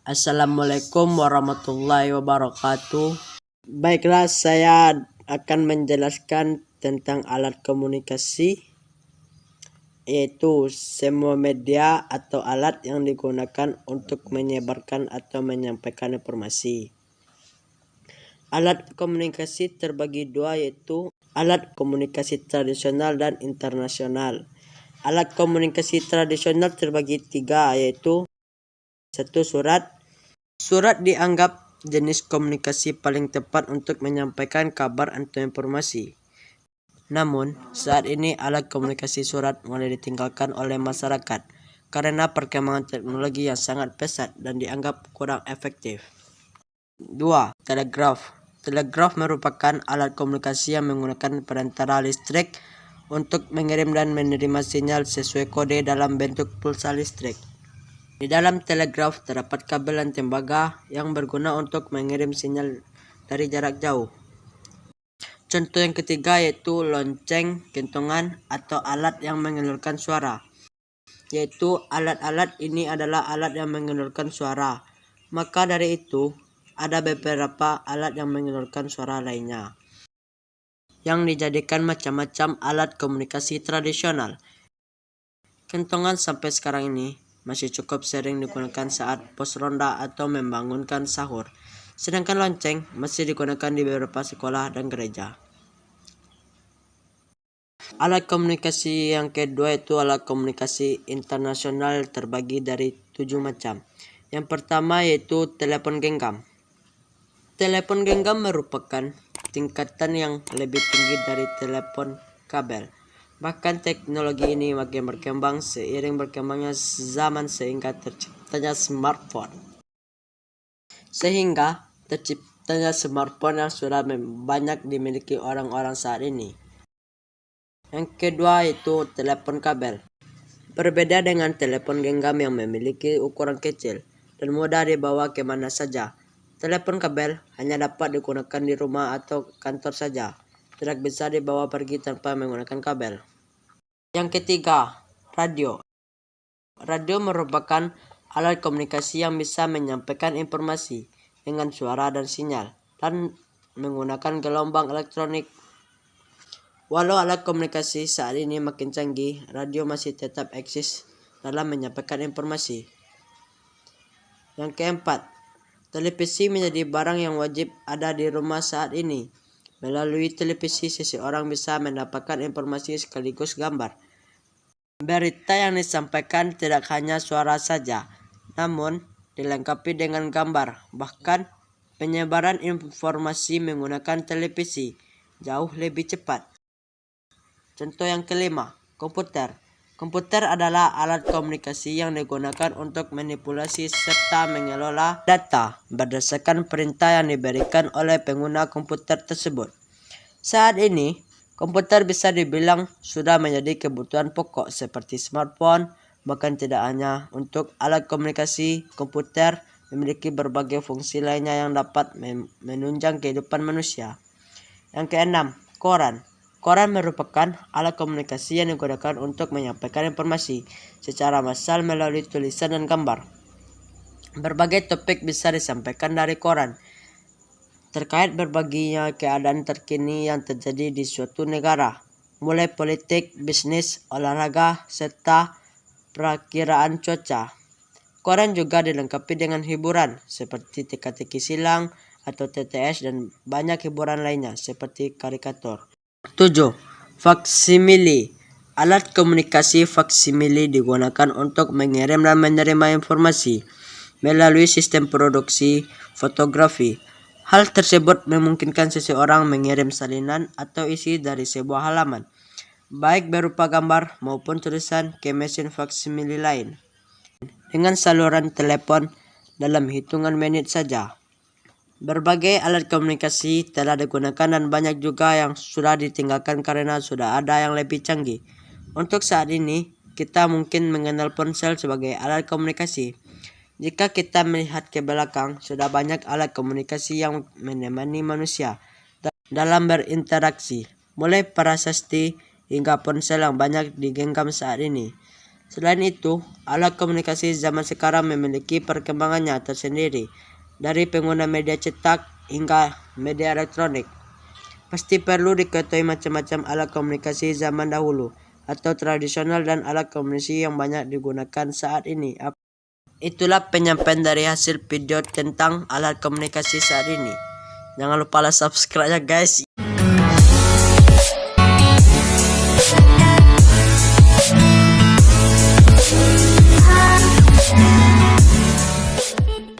Assalamualaikum warahmatullahi wabarakatuh. Baiklah, saya akan menjelaskan tentang alat komunikasi, yaitu semua media atau alat yang digunakan untuk menyebarkan atau menyampaikan informasi. Alat komunikasi terbagi dua, yaitu alat komunikasi tradisional dan internasional. Alat komunikasi tradisional terbagi tiga, yaitu satu, surat. Surat dianggap jenis komunikasi paling tepat untuk menyampaikan kabar atau informasi. Namun, saat ini alat komunikasi surat mulai ditinggalkan oleh masyarakat karena perkembangan teknologi yang sangat pesat dan dianggap kurang efektif. 2. Telegraf. Telegraf merupakan alat komunikasi yang menggunakan perantara listrik untuk mengirim dan menerima sinyal sesuai kode dalam bentuk pulsa listrik. Di dalam telegraf terdapat kabel dan tembaga yang berguna untuk mengirim sinyal dari jarak jauh. Contoh yang ketiga yaitu lonceng, kentongan, atau alat yang mengeluarkan suara. Yaitu alat-alat ini adalah alat yang mengeluarkan suara. Maka dari itu, ada beberapa alat yang mengeluarkan suara lainnya yang dijadikan macam-macam alat komunikasi tradisional. Kentongan sampai sekarang ini masih cukup sering digunakan saat pos ronda atau membangunkan sahur. Sedangkan lonceng masih digunakan di beberapa sekolah dan gereja. Alat komunikasi yang kedua itu alat komunikasi internasional terbagi dari 7 macam. Yang pertama yaitu telepon genggam. Telepon genggam merupakan tingkatan yang lebih tinggi dari telepon kabel. Bahkan teknologi ini makin berkembang seiring berkembangnya zaman sehingga terciptanya smartphone. Yang sudah banyak dimiliki orang-orang saat ini. Yang kedua yaitu telepon kabel. Berbeda dengan telepon genggam yang memiliki ukuran kecil dan mudah dibawa kemana saja. Telepon kabel hanya dapat digunakan di rumah atau kantor saja. Tidak bisa dibawa pergi tanpa menggunakan kabel. Yang ketiga, radio. Radio merupakan alat komunikasi yang bisa menyampaikan informasi dengan suara dan sinyal dan menggunakan gelombang elektronik. Walau alat komunikasi saat ini makin canggih, radio masih tetap eksis dalam menyampaikan informasi. Yang keempat, televisi menjadi barang yang wajib ada di rumah saat ini. Melalui televisi, seseorang bisa mendapatkan informasi sekaligus gambar. Berita yang disampaikan tidak hanya suara saja, namun dilengkapi dengan gambar. Bahkan, penyebaran informasi menggunakan televisi jauh lebih cepat. Contoh yang kelima, komputer. Komputer adalah alat komunikasi yang digunakan untuk manipulasi serta mengelola data berdasarkan perintah yang diberikan oleh pengguna komputer tersebut. Saat ini, komputer bisa dibilang sudah menjadi kebutuhan pokok seperti smartphone. Bahkan tidak hanya untuk alat komunikasi, komputer memiliki berbagai fungsi lainnya yang dapat menunjang kehidupan manusia. Yang keenam, koran. Koran merupakan alat komunikasi yang digunakan untuk menyampaikan informasi secara massal melalui tulisan dan gambar. Berbagai topik bisa disampaikan dari koran, terkait berbagai keadaan terkini yang terjadi di suatu negara, mulai politik, bisnis, olahraga, serta perakiraan cuaca. Koran juga dilengkapi dengan hiburan seperti teka-teki silang atau TTS dan banyak hiburan lainnya seperti karikatur. 7. Faksimili. Alat komunikasi faksimili digunakan untuk mengirim dan menerima informasi melalui sistem produksi fotografi. Hal tersebut memungkinkan seseorang mengirim salinan atau isi dari sebuah halaman, baik berupa gambar maupun tulisan, ke mesin faksimili lain dengan saluran telepon dalam hitungan menit saja. Berbagai alat komunikasi telah digunakan dan banyak juga yang sudah ditinggalkan karena sudah ada yang lebih canggih. Untuk saat ini, kita mungkin mengenal ponsel sebagai alat komunikasi. Jika kita melihat ke belakang, sudah banyak alat komunikasi yang menemani manusia dalam berinteraksi, mulai prasasti hingga ponsel yang banyak digenggam saat ini. Selain itu, alat komunikasi zaman sekarang memiliki perkembangannya tersendiri, dari pengguna media cetak hingga media elektronik. Pasti perlu diketahui macam-macam alat komunikasi zaman dahulu atau tradisional dan alat komunikasi yang banyak digunakan saat ini. Itulah penyampaian dari hasil video tentang alat komunikasi saat ini. Jangan lupa subscribe ya guys.